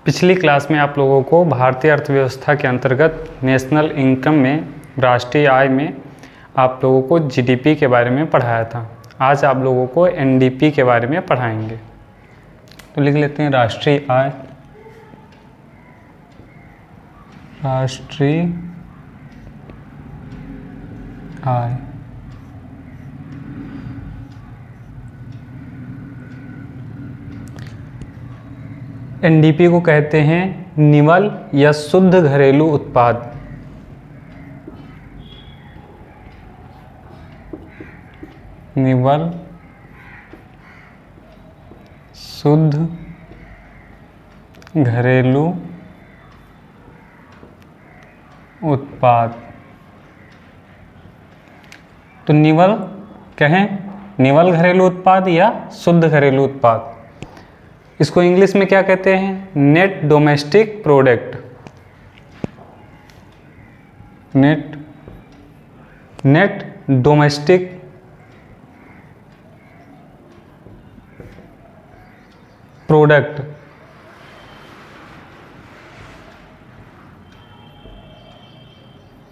पिछली क्लास में आप लोगों को भारतीय अर्थव्यवस्था के अंतर्गत नेशनल इनकम में, राष्ट्रीय आय में आप लोगों को जीडीपी के बारे में पढ़ाया था। आज आप लोगों को एनडीपी के बारे में पढ़ाएंगे। तो लिख लेते हैं राष्ट्रीय आय। राष्ट्रीय आय एनडीपी को कहते हैं निवल या शुद्ध घरेलू उत्पाद। निवल शुद्ध घरेलू उत्पाद। तो निवल कहें निवल घरेलू उत्पाद या शुद्ध घरेलू उत्पाद। इसको इंग्लिश में क्या कहते हैं? Net domestic product. Net domestic product.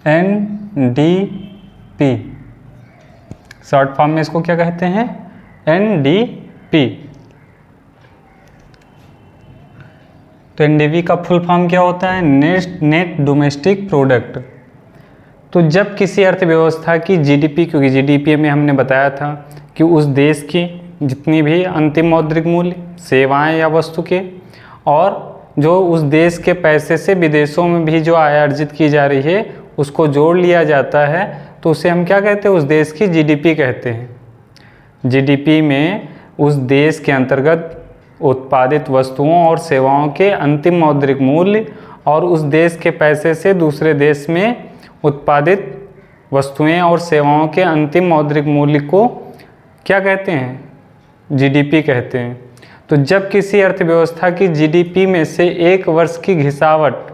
NDP short form में इसको क्या कहते हैं? एनडीपी। तो एनडीपी का फुल फॉर्म क्या होता है? Net domestic product. तो जब किसी अर्थव्यवस्था की जीडीपी, क्योंकि जीडीपी में हमने बताया था कि उस देश की जितनी भी अंतिम मौद्रिक मूल्य, सेवाएं या वस्तु के, और जो उस देश के पैसे से विदेशों में भी जो आय अर्जित की जा रही है उसको जोड़ लिया जाता है, तो उसे हम क्या कहते हैं? उस देश की जीडीपी कहते हैं। जीडीपी में उस देश के अंतर्गत उत्पादित वस्तुओं और सेवाओं के अंतिम मौद्रिक मूल्य और उस देश के पैसे से दूसरे देश में उत्पादित वस्तुएं और सेवाओं के अंतिम मौद्रिक मूल्य को क्या कहते हैं? जीडीपी कहते हैं। तो जब किसी अर्थव्यवस्था की जीडीपी में से एक वर्ष की घिसावट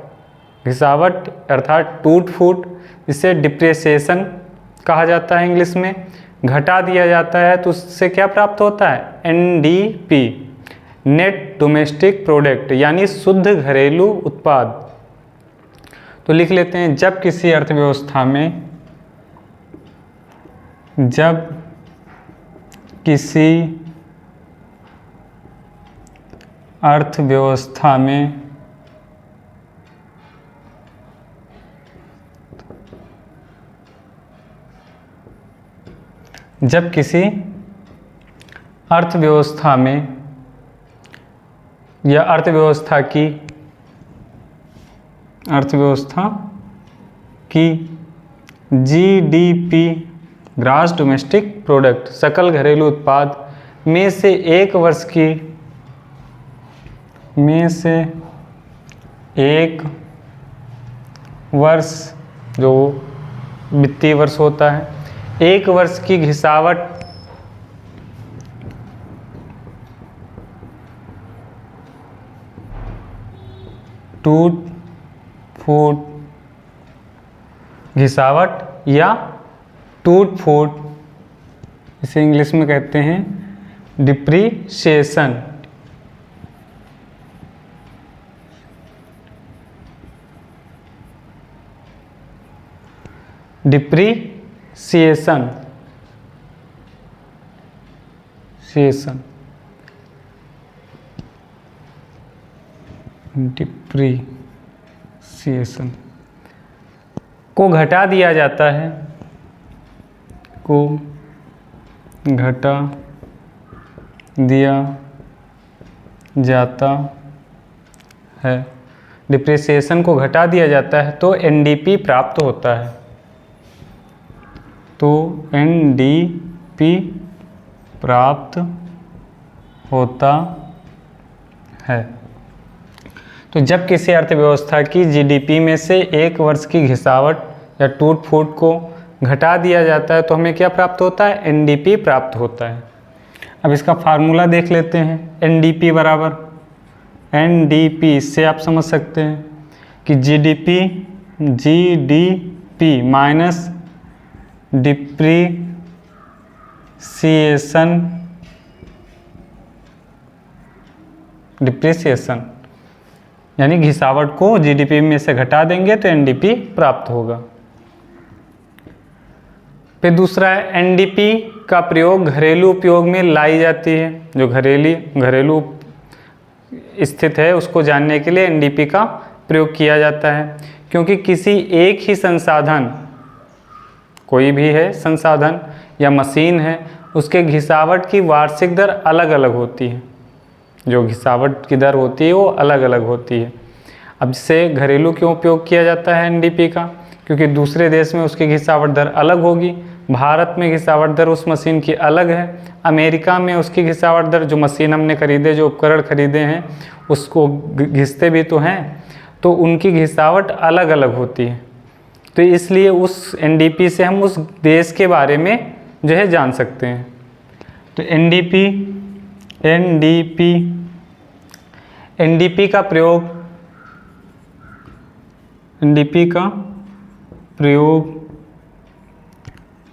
अर्थात टूट फूट, इसे डिप्रिसिएशन कहा जाता है इंग्लिश में, घटा दिया जाता है, तो उससे क्या प्राप्त होता है? एनडीपी, नेट डोमेस्टिक प्रोडक्ट, यानी शुद्ध घरेलू उत्पाद। तो लिख लेते हैं जब किसी अर्थव्यवस्था में जब किसी अर्थव्यवस्था में या अर्थव्यवस्था की जीडीपी, ग्रॉस डोमेस्टिक प्रोडक्ट, सकल घरेलू उत्पाद में से एक वर्ष जो वित्तीय वर्ष होता है, एक वर्ष की घिसावट टूट फूट, घिसावट या टूट फूट, इसे इंग्लिश में कहते हैं डिप्रिसिएशन। डिप्रिसिएशन को घटा दिया जाता है, डिप्रिसिएशन को घटा दिया जाता है तो एनडीपी प्राप्त होता है। तो एनडीपी प्राप्त होता है। तो जब किसी अर्थव्यवस्था की जीडीपी में से एक वर्ष की घिसावट या टूट फूट को घटा दिया जाता है तो हमें क्या प्राप्त होता है? एनडीपी प्राप्त होता है। अब इसका फार्मूला देख लेते हैं। एनडीपी बराबर एनडीपी, इससे आप समझ सकते हैं कि जीडीपी माइनस डिप्रिसिएशन यानी घिसावट को जीडीपी में से घटा देंगे तो एनडीपी प्राप्त होगा। फिर दूसरा है एनडीपी का प्रयोग घरेलू उपयोग में लाई जाती है। जो घरेलू स्थित है उसको जानने के लिए एनडीपी का प्रयोग किया जाता है, क्योंकि किसी एक ही संसाधन, कोई भी है संसाधन या मशीन है, उसके घिसावट की वार्षिक दर अलग अलग होती है। जो घिसावट की दर होती है वो अलग अलग होती है। अब जैसे घरेलू क्यों उपयोग किया जाता है एनडीपी का, क्योंकि दूसरे देश में उसकी घिसावट दर अलग होगी। भारत में घिसावट दर उस मशीन की अलग है, अमेरिका में उसकी घिसावट दर, जो मशीन हमने खरीदे, जो उपकरण खरीदे हैं उसको घिसते भी तो हैं, तो उनकी घिसावट अलग अलग होती है। तो इसलिए उस एनडीपी से हम उस देश के बारे में जो है जान सकते हैं। तो एनडीपी का प्रयोग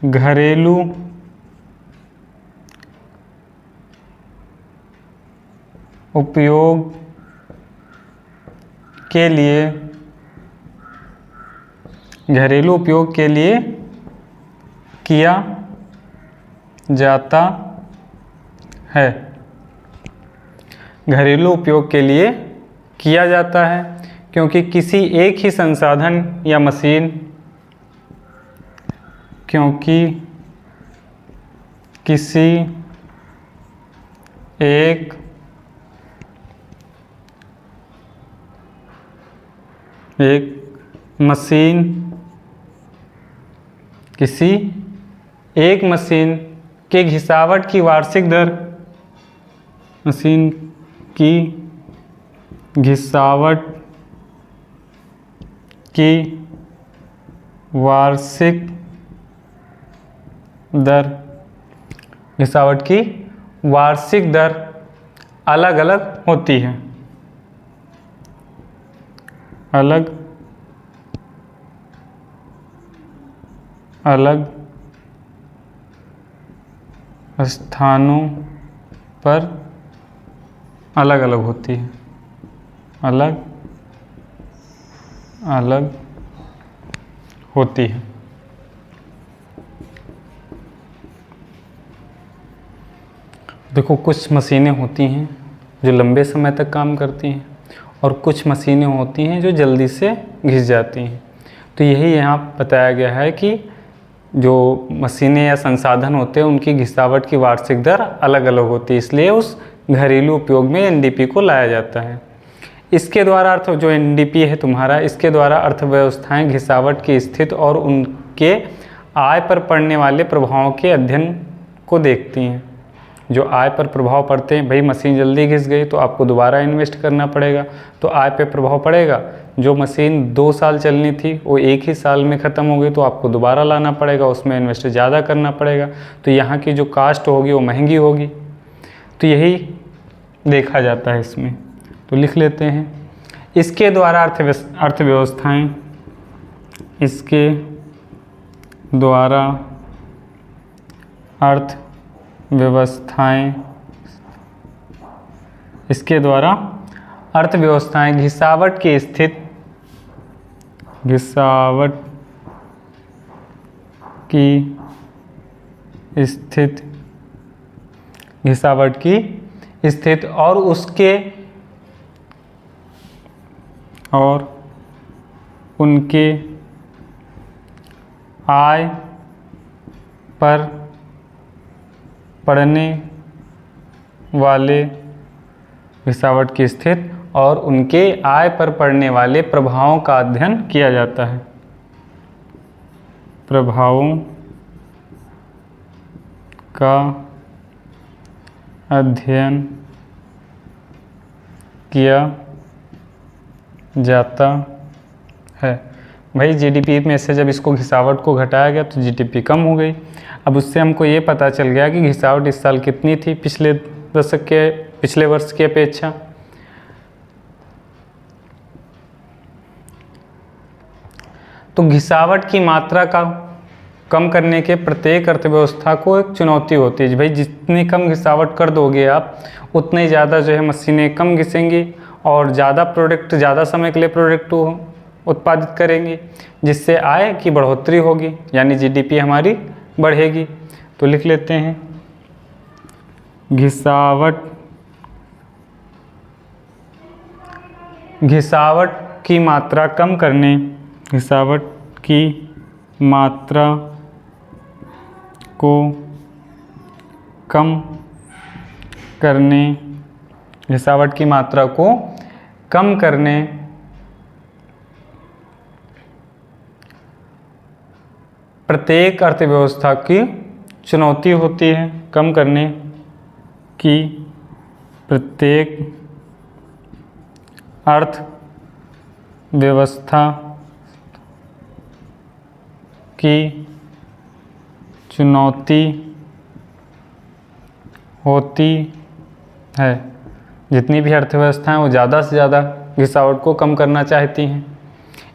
घरेलू उपयोग के लिए किया जाता है। घरेलू उपयोग के लिए किया जाता है क्योंकि किसी एक ही संसाधन या मशीन, क्योंकि किसी एक मशीन के घिसावट की वार्षिक दर, मशीन की घिसावट की वार्षिक दर अलग अलग होती है। अलग स्थानों पर अलग अलग होती है। अलग होती है। देखो, कुछ मशीनें होती हैं जो लंबे समय तक काम करती हैं और कुछ मशीनें होती हैं जो जल्दी से घिस जाती हैं। तो यही यहाँ बताया गया है कि जो मशीनें या संसाधन होते हैं उनकी घिसावट की वार्षिक दर अलग अलग होती है, इसलिए उस घरेलू उपयोग में एनडीपी को लाया जाता है। इसके द्वारा जो एनडीपी है तुम्हारा, इसके द्वारा अर्थव्यवस्थाएं घिसावट की स्थिति और उनके आय पर पड़ने वाले प्रभावों के अध्ययन को देखती हैं। जो आय पर प्रभाव पड़ते हैं, भाई मशीन जल्दी घिस गई तो आपको दोबारा इन्वेस्ट करना पड़ेगा, तो आय पे प्रभाव पड़ेगा। जो मशीन 2 साल चलनी थी वो 1 ही साल में ख़त्म हो गई तो आपको दोबारा लाना पड़ेगा, उसमें इन्वेस्ट ज़्यादा करना पड़ेगा, तो यहाँ की जो कास्ट होगी वो महंगी होगी। तो यही देखा जाता है इसमें। तो लिख लेते हैं, इसके द्वारा अर्थव्यवस्थाएं घिसावट की स्थिति और उनके आय पर पड़ने वाले घिसावट की स्थिति और उनके आय पर पड़ने वाले प्रभावों का अध्ययन किया जाता है। प्रभावों का अध्ययन किया जाता है। भाई जीडीपी में से जब इसको घिसावट को घटाया गया तो जीडीपी कम हो गई। अब उससे हमको ये पता चल गया कि घिसावट इस साल कितनी थी पिछले वर्ष की अपेक्षा। तो घिसावट की मात्रा का कम करने के प्रत्येक अर्थव्यवस्था को एक चुनौती होती है। भाई जितनी कम घिसावट कर दोगे आप, उतने ज़्यादा जो है मशीनें कम घिसेंगी और ज़्यादा प्रोडक्ट ज़्यादा समय के लिए प्रोडक्ट उत्पादित करेंगे, जिससे आय की बढ़ोतरी होगी, यानी जीडीपी हमारी बढ़ेगी। तो लिख लेते हैं घिसावट की मात्रा कम करने, घिसावट की मात्रा को कम करने, घिसावट की मात्रा को कम करने प्रत्येक अर्थव्यवस्था की चुनौती होती है। कम करने की प्रत्येक अर्थव्यवस्था की चुनौती होती है। जितनी भी अर्थव्यवस्थाएं वो ज़्यादा से ज़्यादा घिसावट को कम करना चाहती हैं,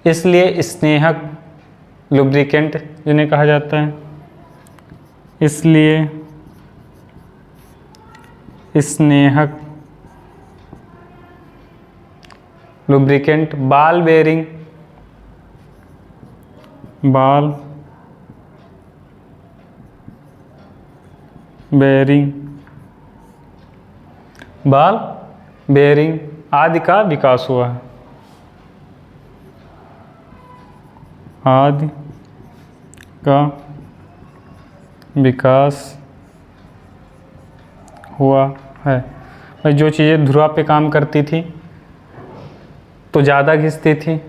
इसलिए स्नेहक लुब्रिकेंट जिन्हें कहा जाता है, इसलिए स्नेहक लुब्रिकेंट बॉल बेयरिंग आदि का विकास हुआ है। आदि का विकास हुआ है। भाई जो चीज़ें ध्रुव पे काम करती थी तो ज़्यादा घिसती थी,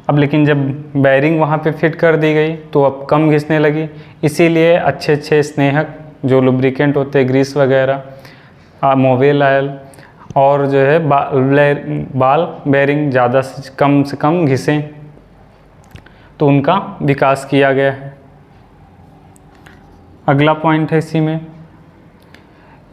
अब लेकिन जब बेयरिंग वहाँ पे फिट कर दी गई तो अब कम घिसने लगी। इसीलिए अच्छे अच्छे स्नेहक जो लुब्रिकेंट होते हैं, ग्रीस वगैरह, मोबिल ऑयल और जो है बॉल बेयरिंग ज़्यादा से कम घिसें, तो उनका विकास किया गया है। अगला पॉइंट है इसी में,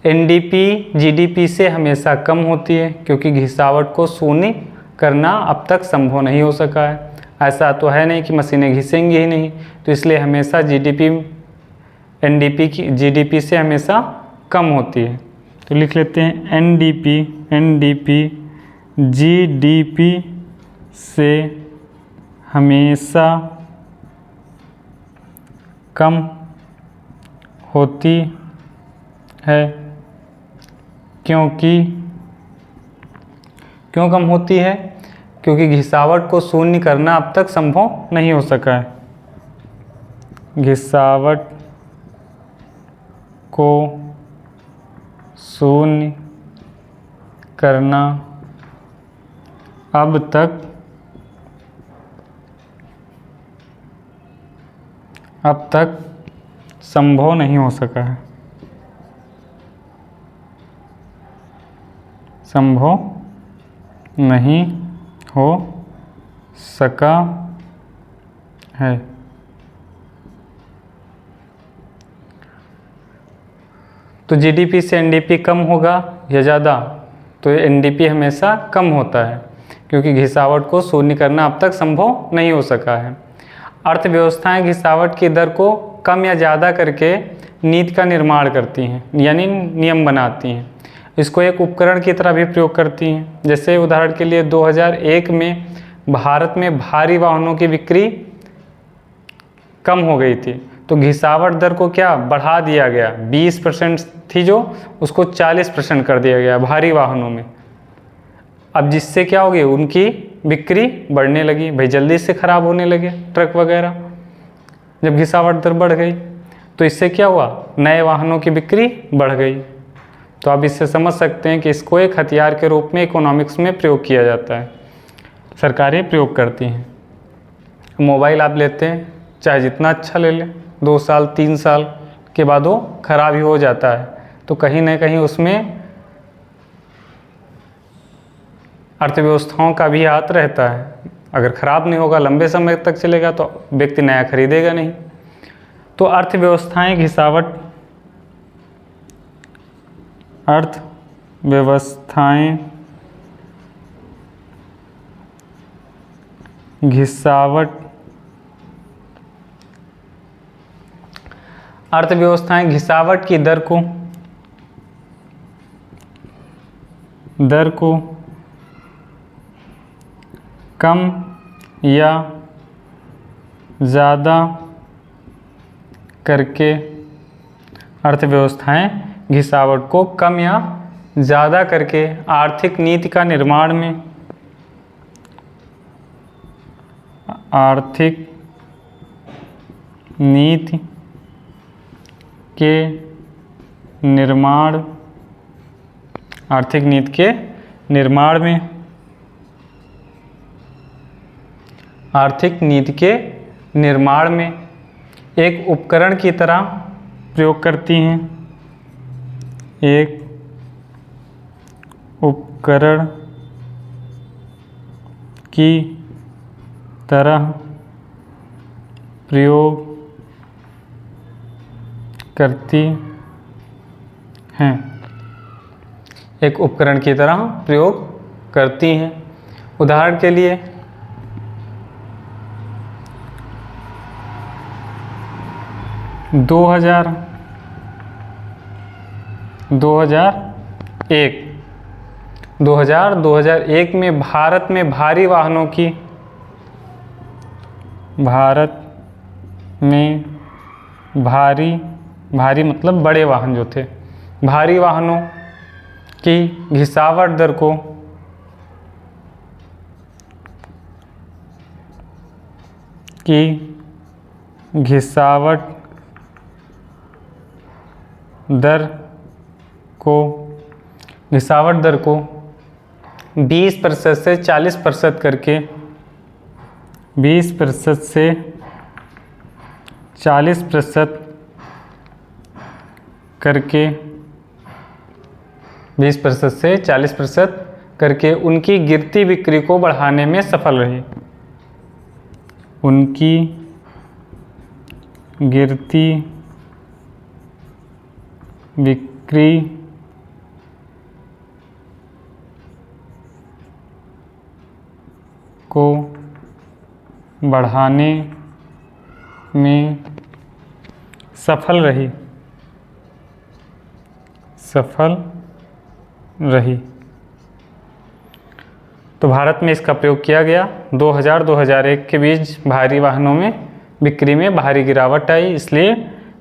एनडीपी जीडीपी से हमेशा कम होती है क्योंकि घिसावट को शून्य करना अब तक संभव नहीं हो सका है। ऐसा तो है नहीं कि मशीनें घिसेंगी ही नहीं, तो इसलिए हमेशा जीडीपी एनडीपी की जीडीपी से हमेशा कम होती है। तो लिख लेते हैं एनडीपी जीडीपी से हमेशा कम होती है। क्यों कम होती है? क्योंकि घिसावट को शून्य करना अब तक संभव नहीं हो सका है। घिसावट को शून्य करना अब तक संभव नहीं हो सका है। संभव नहीं हो सका है। तो जीडीपी से एनडीपी कम होगा या ज़्यादा, तो एनडीपी हमेशा कम होता है क्योंकि घिसावट को शून्य करना अब तक संभव नहीं हो सका है। अर्थव्यवस्थाएं घिसावट की दर को कम या ज़्यादा करके नीति का निर्माण करती हैं, यानी नियम बनाती हैं। इसको एक उपकरण की तरह भी प्रयोग करती हैं। जैसे उदाहरण के लिए 2001 में भारत में भारी वाहनों की बिक्री कम हो गई थी, तो घिसावट दर को क्या बढ़ा दिया गया, 20% थी जो, उसको 40% कर दिया गया भारी वाहनों में। अब जिससे क्या हो गई, उनकी बिक्री बढ़ने लगी, भाई जल्दी से ख़राब होने लगे ट्रक वगैरह। जब घिसावट दर बढ़ गई तो इससे क्या हुआ, नए वाहनों की बिक्री बढ़ गई। तो आप इससे समझ सकते हैं कि इसको एक हथियार के रूप में इकोनॉमिक्स में प्रयोग किया जाता है, सरकारें प्रयोग करती हैं। मोबाइल आप लेते हैं, चाहे जितना अच्छा ले लें, 2 साल 3 साल के बाद वो खराब ही हो जाता है। तो कहीं ना कहीं उसमें अर्थव्यवस्थाओं का भी हाथ रहता है। अगर ख़राब नहीं होगा, लंबे समय तक चलेगा, तो व्यक्ति नया खरीदेगा नहीं। तो अर्थव्यवस्थाएं घिसावट की दर को कम या ज़्यादा करके अर्थव्यवस्थाएं घिसावट को कम या ज़्यादा करके आर्थिक नीति का निर्माण में आर्थिक नीति के निर्माण आर्थिक नीति के निर्माण में आर्थिक नीति के निर्माण में एक उपकरण की तरह प्रयोग करती हैं। एक उपकरण की तरह प्रयोग करती हैं। एक उपकरण की तरह प्रयोग करती हैं। उदाहरण के लिए 2001 में भारत में भारी वाहनों की भारी मतलब बड़े वाहन जो थे, भारी वाहनों की घिसावट दर को घिसावट दर को 20% से 40% करके 20% से 40% करके 20% से 40% करके उनकी गिरती बिक्री को बढ़ाने में सफल रही। उनकी गिरती बिक्री को बढ़ाने में सफल रही। तो भारत में इसका प्रयोग किया गया। 2000-2001 के बीच भारी वाहनों में बिक्री में भारी गिरावट आई, इसलिए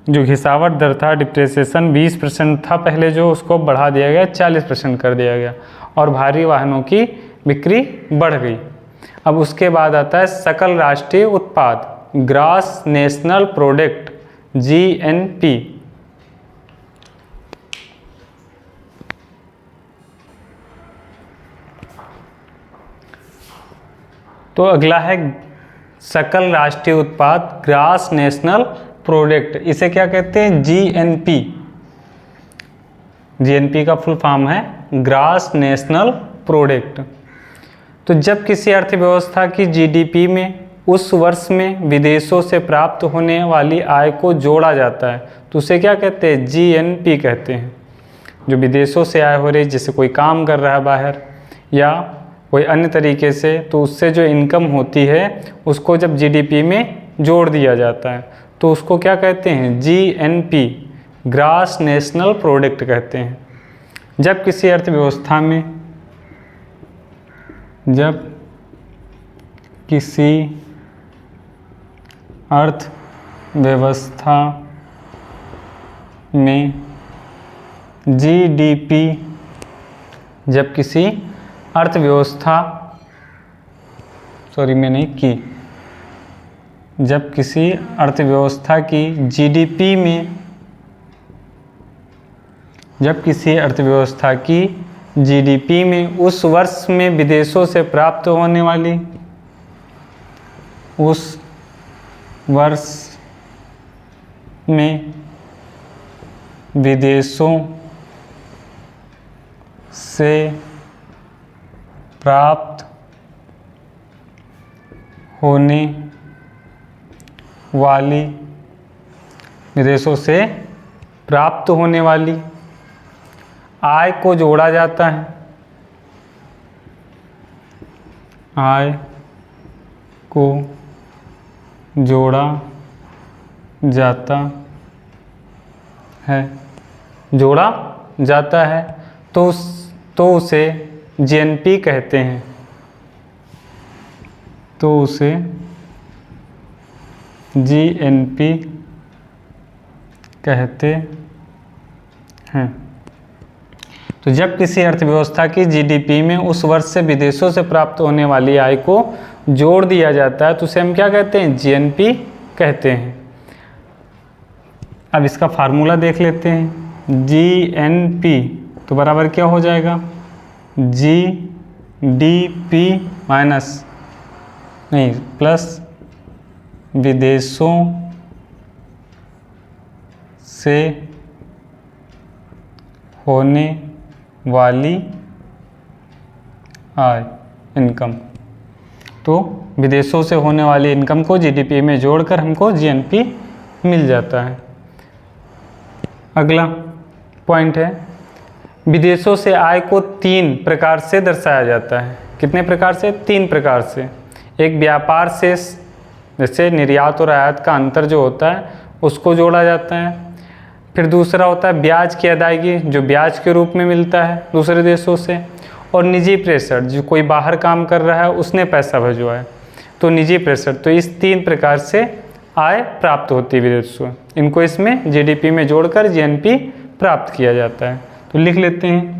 जो घिसावट दर था, डिप्रेसिएशन 20% था पहले, जो उसको बढ़ा दिया गया, 40% कर दिया गया और भारी वाहनों की बिक्री बढ़ गई। अब उसके बाद आता है सकल राष्ट्रीय उत्पाद, ग्रॉस नेशनल प्रोडक्ट, GNP। तो अगला है सकल राष्ट्रीय उत्पाद, ग्रॉस नेशनल प्रोडक्ट। इसे क्या कहते हैं? GNP। GNP का फुल फॉर्म है ग्रॉस नेशनल प्रोडक्ट। तो जब किसी अर्थव्यवस्था की GDP में उस वर्ष में विदेशों से प्राप्त होने वाली आय को जोड़ा जाता है तो उसे क्या कहते हैं? GNP कहते हैं। जो विदेशों से आय हो रही, जैसे कोई काम कर रहा है बाहर या कोई अन्य तरीके से, तो उससे जो इनकम होती है उसको जब GDP में जोड़ दिया जाता है तो उसको क्या कहते हैं? GNP, ग्रॉस नेशनल प्रोडक्ट कहते हैं। जब किसी अर्थव्यवस्था में GDP, जब किसी अर्थव्यवस्था की GDP में उस वर्ष में विदेशों से प्राप्त होने वाली विदेशों से प्राप्त होने वाली आय को जोड़ा जाता है। आय को जोड़ा जाता है तो उसे GNP कहते हैं। तो उसे जीएनपी कहते हैं। तो जब किसी अर्थव्यवस्था की जीडीपी में उस वर्ष से विदेशों से प्राप्त होने वाली आय को जोड़ दिया जाता है तो उसे हम क्या कहते हैं? जीएनपी कहते हैं। अब इसका फार्मूला देख लेते हैं। जीएनपी तो बराबर क्या हो जाएगा? जीडीपी माइनस नहीं प्लस विदेशों से होने वाली आय, इनकम। तो विदेशों से होने वाली इनकम को जीडीपी में जोड़कर हमको जीएनपी मिल जाता है। अगला पॉइंट है, विदेशों से आय को 3 प्रकार से दर्शाया जाता है। कितने प्रकार से? 3 प्रकार से। एक व्यापार शेष, जैसे निर्यात और आयात का अंतर जो होता है उसको जोड़ा जाता है। फिर दूसरा होता है ब्याज की अदायगी, जो ब्याज के रूप में मिलता है दूसरे देशों से। और निजी प्रेषण, जो कोई बाहर काम कर रहा है उसने पैसा भिजवाया, तो निजी प्रेषण। तो इस 3 प्रकार से आय प्राप्त होती है विदेशों। इनको इसमें जीडीपी में जोड़कर जीएनपी प्राप्त किया जाता है। तो लिख लेते हैं,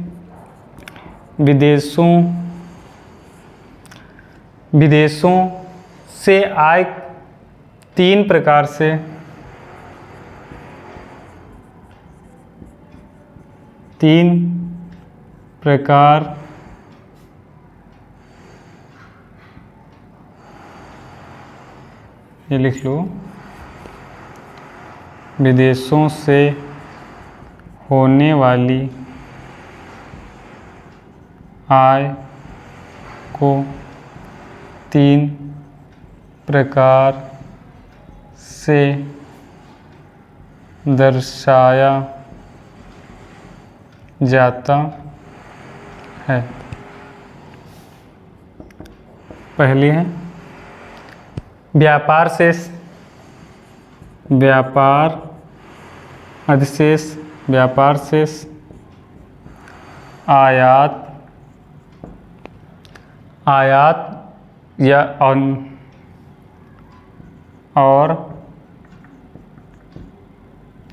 विदेशों से आय 3 प्रकार से ये लिख लो, विदेशों से होने वाली आय को 3 प्रकार से दर्शाया जाता है। पहली है व्यापार शेष, व्यापार अधिशेष, व्यापार शेष, आयात या और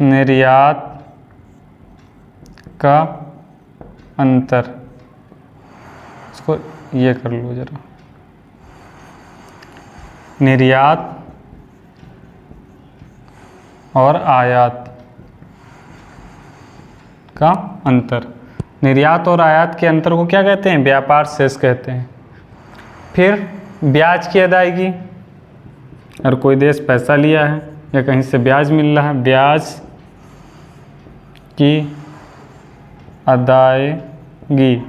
निर्यात का अंतर। इसको ये कर लो जरा, निर्यात और आयात का अंतर। निर्यात और आयात के अंतर को क्या कहते हैं? व्यापार शेष कहते हैं। फिर ब्याज की अदायगी, अगर कोई देश पैसा लिया है या कहीं से ब्याज मिल रहा है, ब्याज की अदायगी।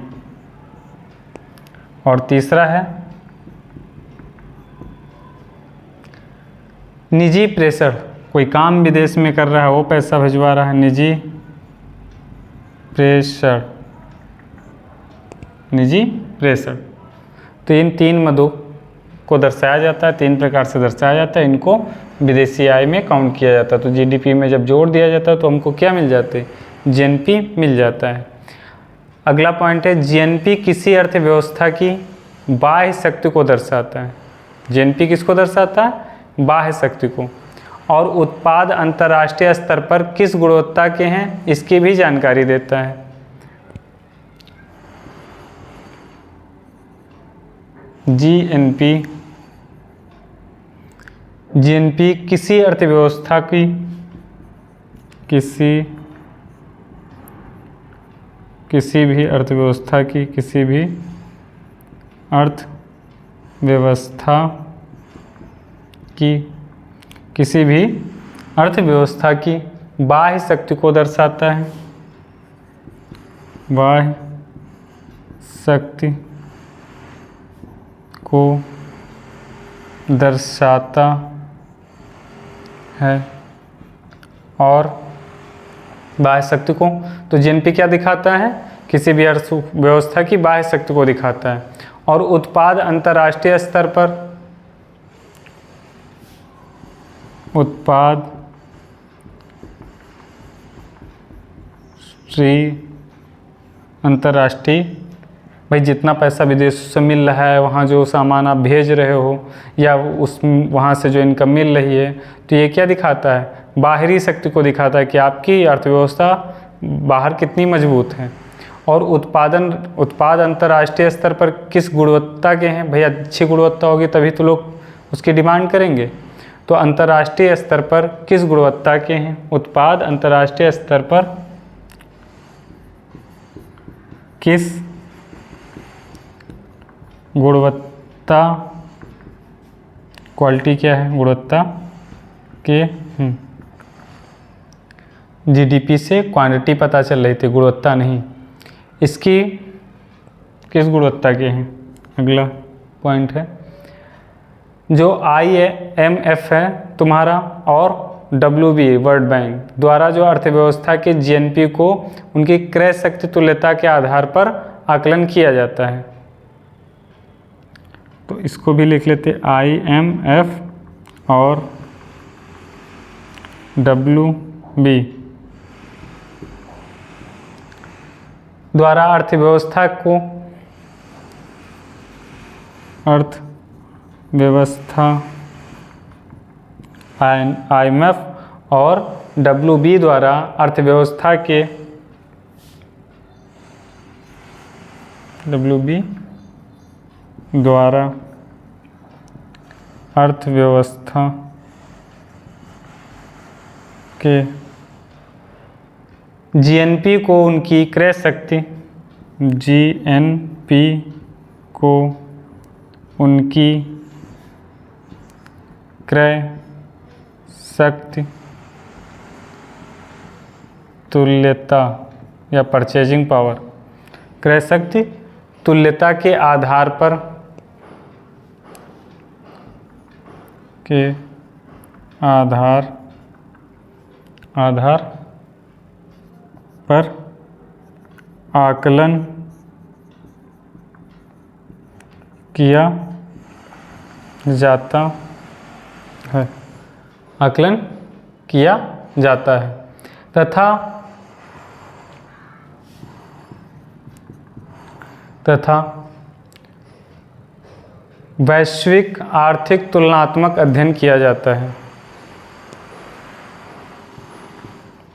और तीसरा है निजी प्रेषण, कोई काम विदेश में कर रहा है वो पैसा भिजवा रहा है, निजी प्रेषण, निजी प्रेषण। तो इन 3 मदों को दर्शाया जाता है, 3 प्रकार से दर्शाया जाता है। इनको विदेशी आय में काउंट किया जाता है। तो जीडीपी में जब जोड़ दिया जाता है तो हमको क्या मिल जाते हैं? जीएनपी मिल जाता है। अगला पॉइंट है, जीएनपी किसी अर्थव्यवस्था की बाह्य शक्ति को दर्शाता है। जीएनपी किसको दर्शाता है? बाह्य शक्ति को। और उत्पाद अंतर्राष्ट्रीय स्तर पर किस गुणवत्ता के हैं इसकी भी जानकारी देता है। जीएनपी किसी अर्थव्यवस्था की किसी भी अर्थव्यवस्था की बाह्य शक्ति को दर्शाता है। बाह्य शक्ति को दर्शाता है। और बाह्य शक्ति को, तो जीएनपी क्या दिखाता है? किसी भी अर्थव्यवस्था की बाह्य शक्ति को दिखाता है। और उत्पाद अंतर्राष्ट्रीय स्तर पर, उत्पाद अंतर्राष्ट्रीय भाई जितना पैसा विदेशों से मिल रहा है, वहाँ जो सामान आप भेज रहे हो या उस वहाँ से जो इनकम मिल रही है, तो ये क्या दिखाता है? बाहरी शक्ति को दिखाता है कि आपकी अर्थव्यवस्था बाहर कितनी मजबूत है। और उत्पाद अंतर्राष्ट्रीय स्तर पर किस गुणवत्ता के हैं? भाई अच्छी गुणवत्ता होगी तभी तो लोग उसकी डिमांड करेंगे। तो अंतर्राष्ट्रीय स्तर पर किस गुणवत्ता के हैं? उत्पाद अंतर्राष्ट्रीय स्तर पर किस गुणवत्ता, क्वालिटी क्या है? गुणवत्ता के जीडीपी से क्वांटिटी पता चल रही थी, गुणवत्ता नहीं। इसकी किस गुणवत्ता के हैं? अगला पॉइंट है जो IMF है तुम्हारा और WB वर्ल्ड बैंक द्वारा जो अर्थव्यवस्था के GNP को उनकी क्रय शक्ति तुल्यता के आधार पर आकलन किया जाता है। तो इसको भी लिख लेते IMF और WB द्वारा अर्थव्यवस्था IMF और WB द्वारा अर्थव्यवस्था के WB द्वारा अर्थव्यवस्था के GNP को उनकी क्रय शक्ति, GNP को उनकी क्रय शक्ति तुल्यता या परचेजिंग पावर, क्रय शक्ति तुल्यता के आधार पर आकलन किया जाता है, आकलन किया जाता है तथा वैश्विक आर्थिक तुलनात्मक अध्ययन किया जाता है।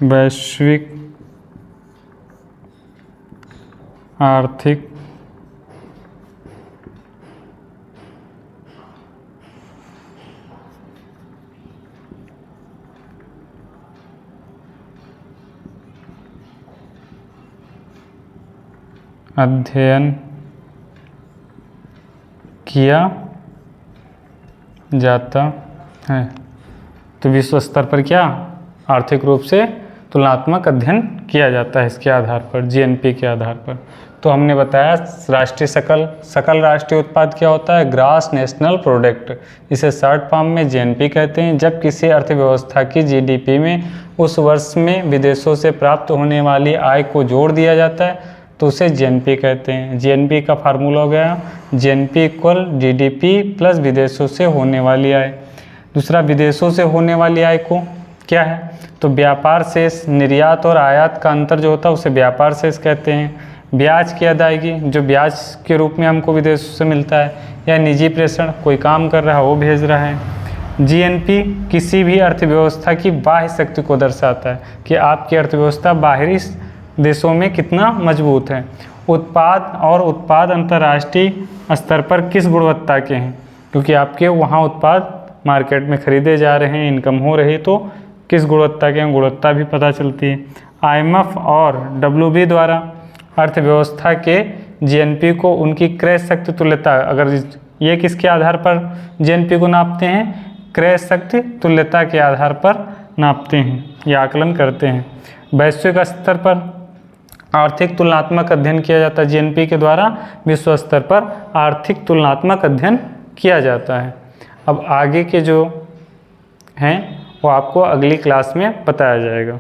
वैश्विक आर्थिक अध्ययन किया जाता है। तो विश्व स्तर पर क्या आर्थिक रूप से तुलनात्मक अध्ययन किया जाता है इसके आधार पर, GNP के आधार पर। तो हमने बताया राष्ट्रीय सकल राष्ट्रीय उत्पाद क्या होता है? ग्रॉस नेशनल प्रोडक्ट, इसे शॉर्ट फॉर्म में GNP कहते हैं। जब किसी अर्थव्यवस्था की GDP में उस वर्ष में विदेशों से प्राप्त होने वाली आय को जोड़ दिया जाता है तो उसे GNP कहते हैं। GNP का फार्मूला हो गया GNP इक्वल GDP प्लस विदेशों से होने वाली आय। दूसरा, विदेशों से होने वाली आय को क्या है? तो व्यापार शेष, निर्यात और आयात का अंतर जो होता है उसे व्यापार शेष कहते हैं। ब्याज की अदायगी, जो ब्याज के रूप में हमको विदेशों से मिलता है, या निजी प्रेषण, कोई काम कर रहा है वो भेज रहा है। GNP किसी भी अर्थव्यवस्था की बाह्य शक्ति को दर्शाता है कि आपकी अर्थव्यवस्था बाहरी देशों में कितना मजबूत है। उत्पाद अंतर्राष्ट्रीय स्तर पर किस गुणवत्ता के हैं? क्योंकि आपके वहाँ उत्पाद मार्केट में खरीदे जा रहे हैं, इनकम हो रही, तो किस गुणवत्ता के हैं, गुणवत्ता भी पता चलती है। IMF और WB द्वारा अर्थव्यवस्था के GNP को उनकी क्रय शक्ति तुल्यता, अगर ये किसके आधार पर GNP को नापते हैं? क्रय शक्ति तुल्यता के आधार पर नापते हैं या आकलन करते हैं। वैश्विक स्तर पर आर्थिक तुलनात्मक अध्ययन किया जाता है GNP के द्वारा, विश्व स्तर पर आर्थिक तुलनात्मक अध्ययन किया जाता है। अब आगे के जो हैं वो आपको अगली क्लास में बताया जाएगा।